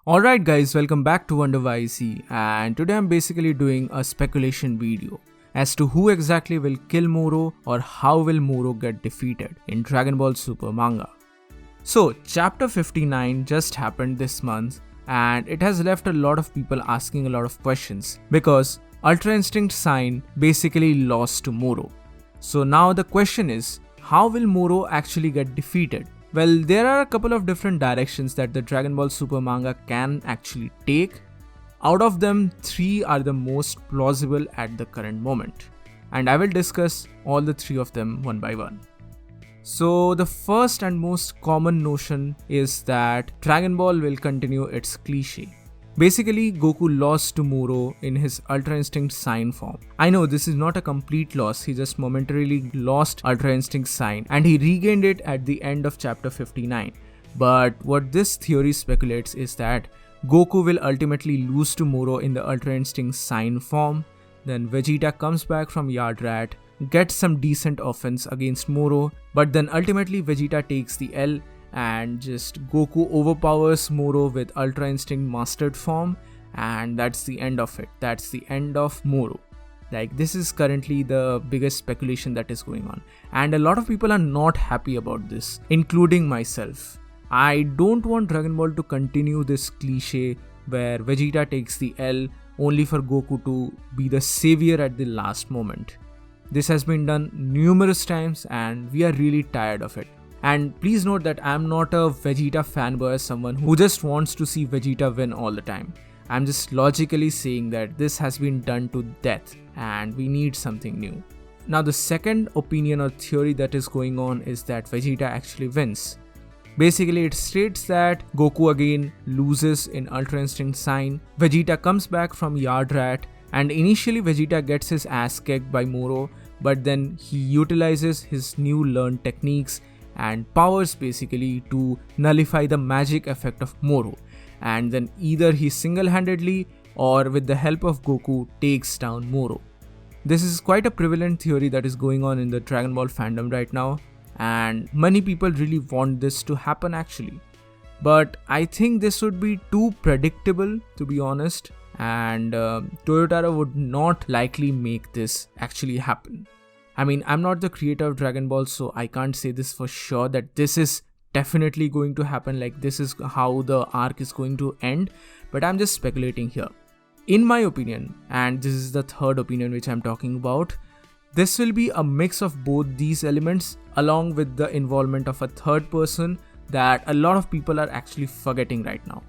Alright guys, welcome back to Wonder YC, and today I'm basically doing a speculation video as to who exactly will kill Moro or how will Moro get defeated in Dragon Ball Super manga. So chapter 59 just happened this month and it has left a lot of people asking a lot of questions because Ultra Instinct Sign basically lost to Moro. So now the question is, how will Moro actually get defeated? Well, there are a couple of different directions that the Dragon Ball Super manga can actually take. Out of them, 3 are the most plausible at the current moment. And I will discuss all the 3 of them one by one. So the first and most common notion is that Dragon Ball will continue its cliche. Basically, Goku lost to Moro in his Ultra Instinct Sign form. I know this is not a complete loss, he just momentarily lost Ultra Instinct Sign and he regained it at the end of chapter 59. But what this theory speculates is that Goku will ultimately lose to Moro in the Ultra Instinct Sign form, then Vegeta comes back from Yard Rat, gets some decent offense against Moro, but then ultimately Vegeta takes the L and just Goku overpowers Moro with Ultra Instinct Mastered form, and that's the end of it. That's the end of Moro. Like, this is currently the biggest speculation that is going on, and a lot of people are not happy about this, including myself. I don't want Dragon Ball to continue this cliche where Vegeta takes the L only for Goku to be the savior at the last moment. This has been done numerous times and we are really tired of it. And please note that I'm not a Vegeta fanboy or someone who just wants to see Vegeta win all the time. I'm just logically saying that this has been done to death and we need something new. Now the second opinion or theory that is going on is that Vegeta actually wins. Basically it states that Goku again loses in Ultra Instinct Sign, Vegeta comes back from Yard Rat, and initially Vegeta gets his ass kicked by Moro, but then he utilizes his new learned techniques and powers basically to nullify the magic effect of Moro, and then either he single-handedly or with the help of Goku takes down Moro. This is quite a prevalent theory that is going on in the Dragon Ball fandom right now, and many people really want this to happen actually. But I think this would be too predictable, to be honest, and Toyotaro would not likely make this actually happen. I mean, I'm not the creator of Dragon Ball, so I can't say this for sure that this is definitely going to happen, like this is how the arc is going to end, but I'm just speculating here. In my opinion, and this is the third opinion which I'm talking about, this will be a mix of both these elements along with the involvement of a third person that a lot of people are actually forgetting right now.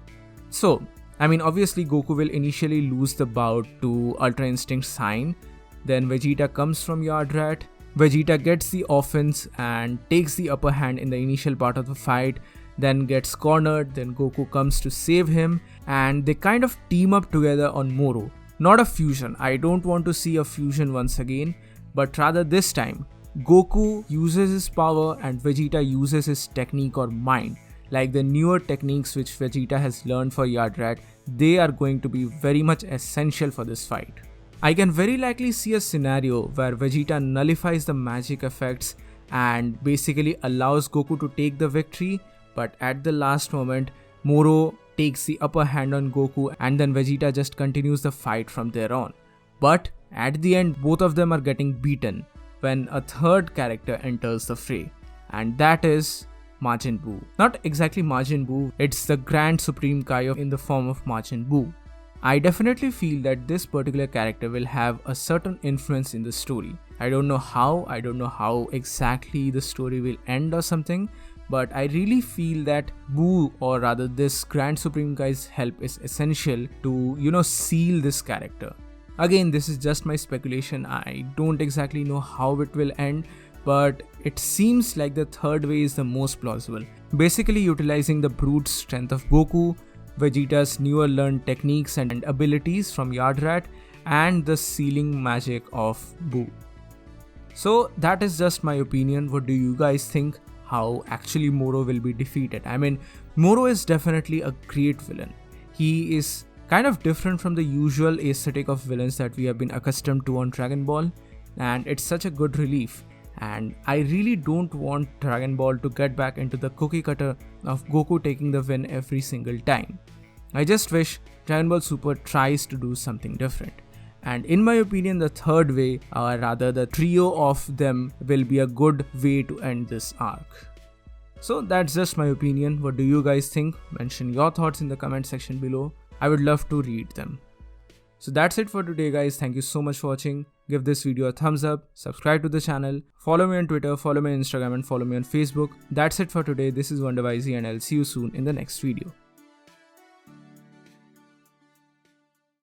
So, I mean, obviously Goku will initially lose the bout to Ultra Instinct Sign. Then Vegeta comes from Yard Rat, Vegeta gets the offense and takes the upper hand in the initial part of the fight, then gets cornered, then Goku comes to save him and they kind of team up together on Moro. Not a fusion, I don't want to see a fusion once again, but rather this time, Goku uses his power and Vegeta uses his technique or mind. Like the newer techniques which Vegeta has learned for Yard Rat, they are going to be very much essential for this fight. I can very likely see a scenario where Vegeta nullifies the magic effects and basically allows Goku to take the victory, but at the last moment, Moro takes the upper hand on Goku and then Vegeta just continues the fight from there on. But at the end, both of them are getting beaten when a third character enters the fray, and that is Majin Buu. Not exactly Majin Buu, it's the Grand Supreme Kai in the form of Majin Buu. I definitely feel that this particular character will have a certain influence in the story. I don't know how exactly the story will end or something, but I really feel that Buu, or rather this Grand Supreme Kai's help is essential to, seal this character. Again, this is just my speculation, I don't exactly know how it will end, but it seems like the third way is the most plausible. Basically utilizing the brute strength of Goku, Vegeta's newer learned techniques and abilities from Yard Rat, and the sealing magic of Buu. So that is just my opinion. What do you guys think? How actually Moro will be defeated? I mean, Moro is definitely a great villain. He is kind of different from the usual aesthetic of villains that we have been accustomed to on Dragon Ball, and it's such a good relief. And I really don't want Dragon Ball to get back into the cookie cutter of Goku taking the win every single time. I just wish Dragon Ball Super tries to do something different. And in my opinion, the third way, or rather the trio of them, will be a good way to end this arc. So that's just my opinion. What do you guys think? Mention your thoughts in the comment section below. I would love to read them. So that's it for today, guys. Thank you so much for watching. Give this video a thumbs up, subscribe to the channel, follow me on Twitter, follow me on Instagram, and follow me on Facebook. That's it for today. This is WonderYZ, and I'll see you soon in the next video.